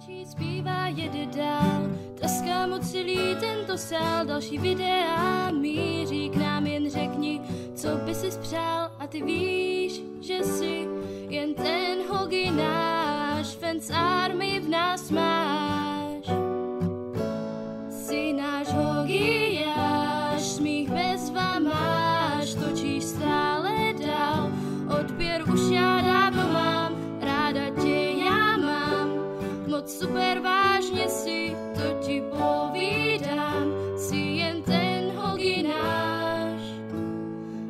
Zpívá, jede dál, tleská mu celý tento sál, další videa míří k nám, jen řekni, co by si spřál, a ty víš, že jsi jen ten hogi náš, Fans Army v nás máš. Jsi náš hogiáš, smích bezva máš, točíš stále dál, odběr už já dávno mám, ráda tě já mám, moc super vážně si, to ti povídám, jsi jen ten hogi náš.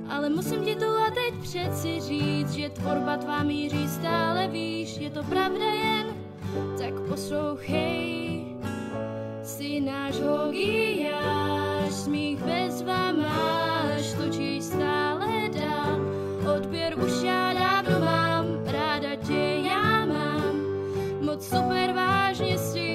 Ale musím ti tu a teď přeci říct, že tvorba tvá míří stále výš, je to pravda jen, tak poslouchej. Jsi náš hogiáš, smích bezva máš, točíš stále dál, odběr už já dávno mám, ráda tě já mám, moc super vážně si.